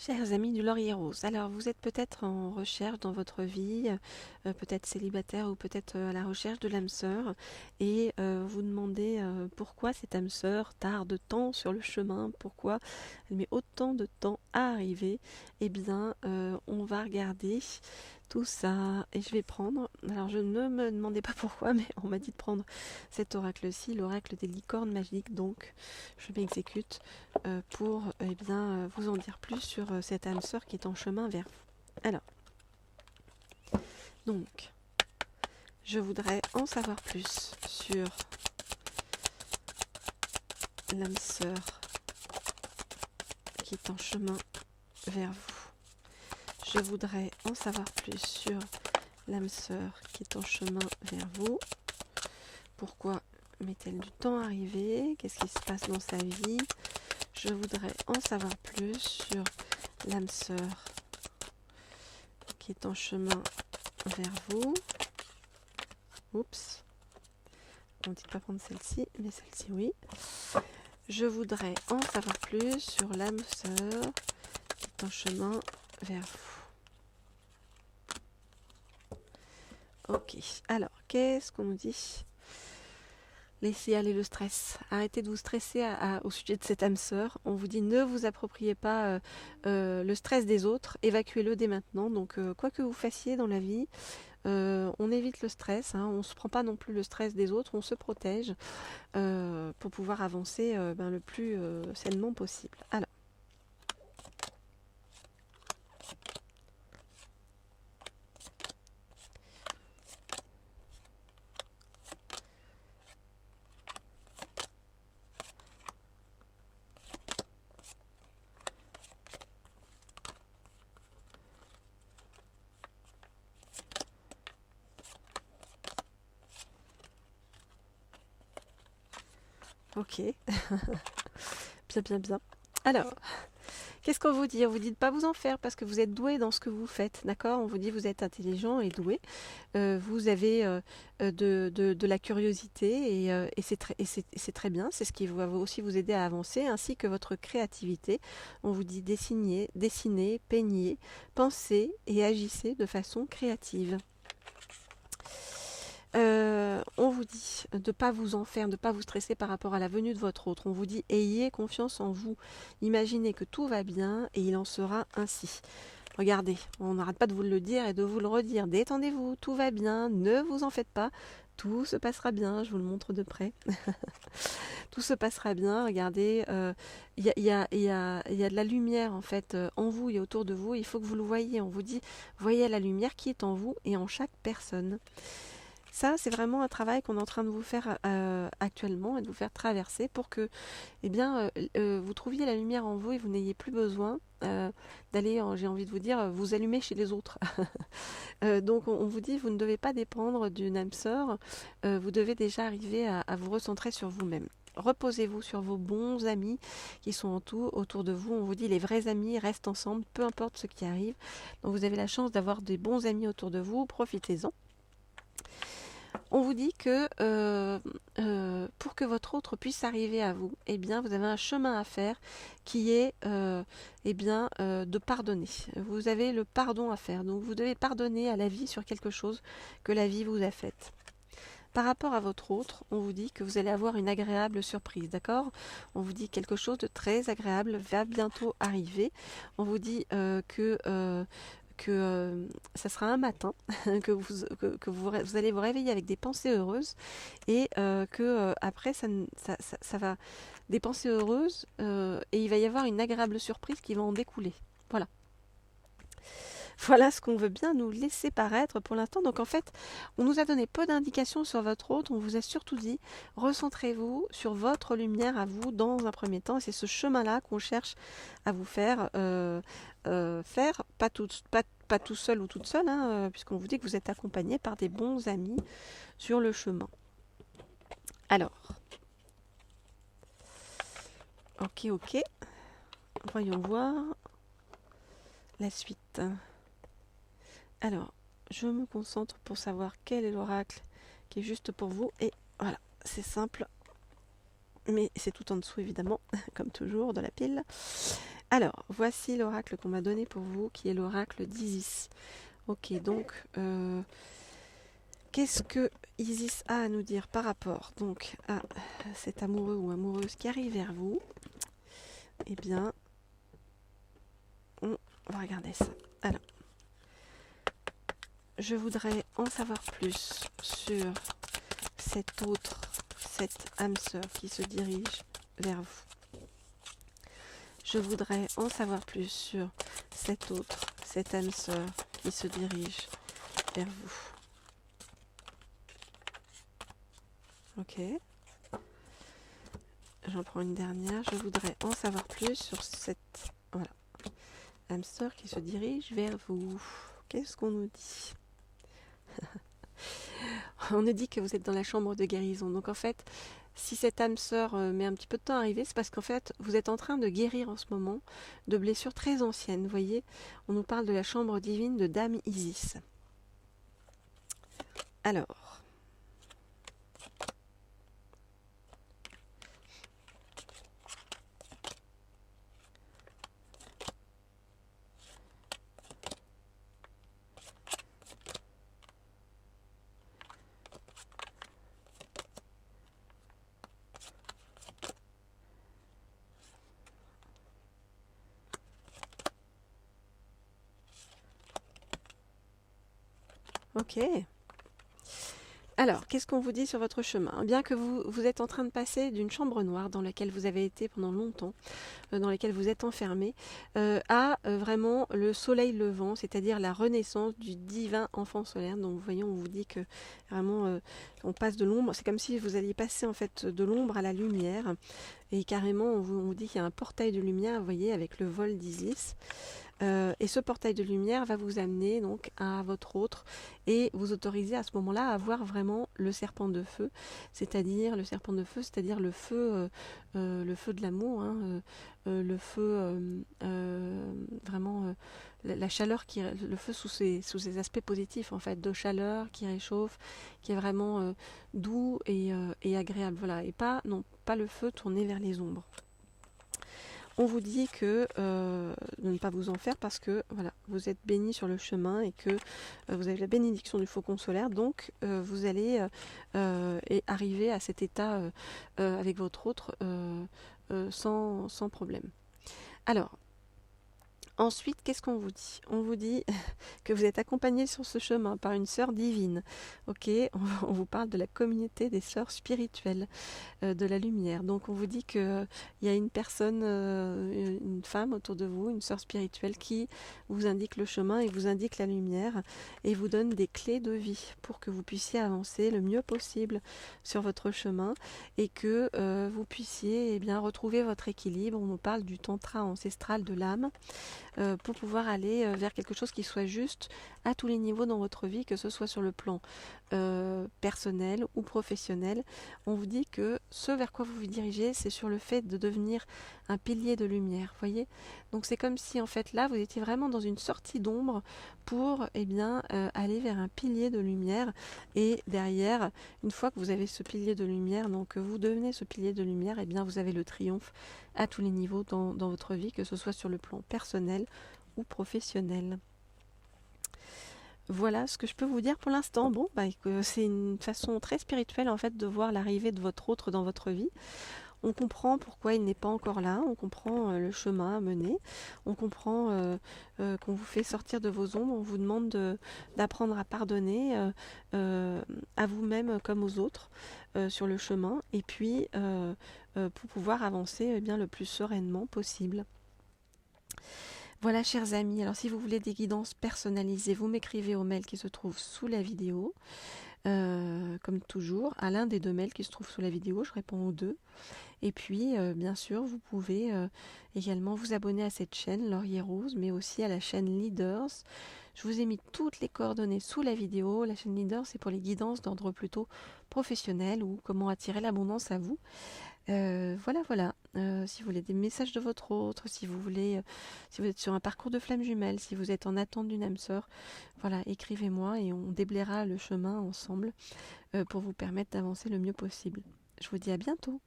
Chers amis du Laurier Rose, alors vous êtes peut-être en recherche dans votre vie, peut-être célibataire ou peut-être à la recherche de l'âme sœur, et vous demandez pourquoi cette âme sœur tarde tant sur le chemin, pourquoi elle met autant de temps à arriver. Eh bien, on va regarder tout ça et je vais prendre, alors je ne me demandais pas pourquoi, mais on m'a dit de prendre cet oracle-ci, l'oracle des licornes magiques, donc je m'exécute pour vous en dire plus sur cette âme sœur qui est en chemin vers vous. Alors, donc, je voudrais en savoir plus sur l'âme sœur qui est en chemin vers vous. Je voudrais en savoir plus sur l'âme sœur qui est en chemin vers vous. Pourquoi met-elle du temps à arriver? Qu'est-ce qui se passe dans sa vie? Je voudrais en savoir plus sur l'âme sœur qui est en chemin vers vous. Oups, on ne dit pas prendre celle-ci, mais celle-ci oui. Je voudrais en savoir plus sur l'âme sœur qui est en chemin vers vous. Ok, alors qu'est-ce qu'on nous dit? Laissez aller le stress. Arrêtez de vous stresser au sujet de cette âme sœur. On vous dit ne vous appropriez pas le stress des autres, évacuez-le dès maintenant. Donc quoi que vous fassiez dans la vie, on évite le stress, hein, on ne se prend pas non plus le stress des autres, on se protège pour pouvoir avancer le plus sainement possible. Alors, ok, bien. Alors, qu'est-ce qu'on vous dit? On vous dit de ne pas vous en faire parce que vous êtes doué dans ce que vous faites, d'accord? On vous dit vous êtes intelligent et doué. Vous avez de la curiosité et c'est très bien. C'est ce qui va aussi vous aider à avancer, ainsi que votre créativité. On vous dit dessinez, peignez, pensez et agissez de façon créative. On vous dit de ne pas vous en faire, de ne pas vous stresser par rapport à la venue de votre autre. On vous dit ayez confiance en vous. Imaginez que tout va bien et il en sera ainsi. Regardez, on n'arrête pas de vous le dire et de vous le redire. Détendez-vous, tout va bien, ne vous en faites pas. Tout se passera bien, je vous le montre de près. Tout se passera bien, regardez, y a de la lumière en fait en vous et autour de vous. Il faut que vous le voyez. On vous dit, voyez la lumière qui est en vous et en chaque personne. Ça, c'est vraiment un travail qu'on est en train de vous faire actuellement et de vous faire traverser pour que vous trouviez la lumière en vous et vous n'ayez plus besoin d'aller, j'ai envie de vous dire, vous allumer chez les autres. Donc on vous dit, vous ne devez pas dépendre d'une âme sœur, vous devez déjà arriver à vous recentrer sur vous-même. Reposez-vous sur vos bons amis qui sont en tout autour de vous. On vous dit les vrais amis restent ensemble, peu importe ce qui arrive. Donc vous avez la chance d'avoir des bons amis autour de vous, profitez-en. On vous dit que pour que votre autre puisse arriver à vous, eh bien, vous avez un chemin à faire qui est de pardonner. Vous avez le pardon à faire. Donc, vous devez pardonner à la vie sur quelque chose que la vie vous a fait. Par rapport à votre autre, on vous dit que vous allez avoir une agréable surprise, d'accord? On vous dit quelque chose de très agréable va bientôt arriver. On vous dit que ça sera un matin, que vous allez vous réveiller avec des pensées heureuses et après ça va des pensées heureuses et il va y avoir une agréable surprise qui va en découler. Voilà. Voilà ce qu'on veut bien nous laisser paraître pour l'instant. Donc en fait, on nous a donné peu d'indications sur votre autre. On vous a surtout dit, recentrez-vous sur votre lumière à vous dans un premier temps. Et c'est ce chemin-là qu'on cherche à vous faire faire, pas tout seul ou toute seule, hein, puisqu'on vous dit que vous êtes accompagné par des bons amis sur le chemin. Alors, ok. Voyons voir la suite. Alors, je me concentre pour savoir quel est l'oracle qui est juste pour vous. Et voilà, c'est simple. Mais c'est tout en dessous, évidemment, comme toujours, de la pile. Alors, voici l'oracle qu'on m'a donné pour vous, qui est l'oracle d'Isis. Ok, donc, qu'est-ce que Isis a à nous dire par rapport donc à cet amoureux ou amoureuse qui arrive vers vous? Eh bien, on va regarder ça. Alors, je voudrais en savoir plus sur cette âme sœur qui se dirige vers vous. Je voudrais en savoir plus sur cette âme sœur qui se dirige vers vous. Ok. J'en prends une dernière. Je voudrais en savoir plus sur cette âme sœur qui se dirige vers vous. Qu'est-ce qu'on nous dit? On nous dit que vous êtes dans la chambre de guérison. Donc en fait, si cette âme sœur met un petit peu de temps à arriver, c'est parce qu'en fait, vous êtes en train de guérir en ce moment de blessures très anciennes. Vous voyez, on nous parle de la chambre divine de Dame Isis. Alors, ok. Alors, qu'est-ce qu'on vous dit sur votre chemin? Bien que vous êtes en train de passer d'une chambre noire dans laquelle vous avez été pendant longtemps, dans laquelle vous êtes enfermé, à vraiment le soleil levant, c'est-à-dire la renaissance du divin enfant solaire. Donc, vous voyez, on vous dit que vraiment, on passe de l'ombre. C'est comme si vous alliez passer en fait de l'ombre à la lumière. Et carrément, on vous dit qu'il y a un portail de lumière, vous voyez, avec le vol d'Isis. Et ce portail de lumière va vous amener donc à votre autre et vous autoriser à ce moment-là à voir vraiment le serpent de feu, c'est-à-dire le serpent de feu, c'est-à-dire le feu de l'amour, hein, le feu vraiment la chaleur le feu sous ses aspects positifs en fait, de chaleur qui réchauffe, qui est vraiment doux et agréable, voilà, et pas le feu tourné vers les ombres. On vous dit que de ne pas vous en faire parce que voilà, vous êtes béni sur le chemin et que vous avez la bénédiction du faucon solaire, donc vous allez arriver à cet état avec votre autre sans problème. Alors, ensuite, qu'est-ce qu'on vous dit? On vous dit que vous êtes accompagné sur ce chemin par une sœur divine. Ok, on vous parle de la communauté des sœurs spirituelles de la lumière. Donc on vous dit qu'il y a une personne, une femme autour de vous, une sœur spirituelle qui vous indique le chemin et vous indique la lumière et vous donne des clés de vie pour que vous puissiez avancer le mieux possible sur votre chemin et que vous puissiez bien retrouver votre équilibre. On nous parle du tantra ancestral de l'âme. Pour pouvoir aller vers quelque chose qui soit juste à tous les niveaux dans votre vie, que ce soit sur le plan personnel ou professionnel. On vous dit que ce vers quoi vous vous dirigez, c'est sur le fait de devenir un pilier de lumière, voyez. Donc c'est comme si en fait là, vous étiez vraiment dans une sortie d'ombre pour aller vers un pilier de lumière. Et derrière, une fois que vous avez ce pilier de lumière, donc vous devenez ce pilier de lumière, et bien vous avez le triomphe à tous les niveaux dans votre vie, que ce soit sur le plan personnel ou professionnel. Voilà ce que je peux vous dire pour l'instant. Bon, c'est une façon très spirituelle en fait de voir l'arrivée de votre autre dans votre vie. On comprend pourquoi il n'est pas encore là, on comprend le chemin à mener, on comprend qu'on vous fait sortir de vos ombres, on vous demande d'apprendre à pardonner à vous-même comme aux autres sur le chemin, et puis pour pouvoir avancer bien le plus sereinement possible. Voilà, chers amis, alors si vous voulez des guidances personnalisées, vous m'écrivez au mail qui se trouve sous la vidéo. Comme toujours, à l'un des deux mails qui se trouvent sous la vidéo, je réponds aux deux. Et puis, bien sûr, vous pouvez également vous abonner à cette chaîne, Laurier Rose, mais aussi à la chaîne Leaders. Je vous ai mis toutes les coordonnées sous la vidéo. La chaîne Leaders, c'est pour les guidances d'ordre plutôt professionnel ou comment attirer l'abondance à vous. Voilà. Si vous voulez des messages de votre autre, si vous êtes sur un parcours de flamme jumelle, si vous êtes en attente d'une âme sœur, voilà, écrivez-moi et on déblayera le chemin ensemble pour vous permettre d'avancer le mieux possible. Je vous dis à bientôt.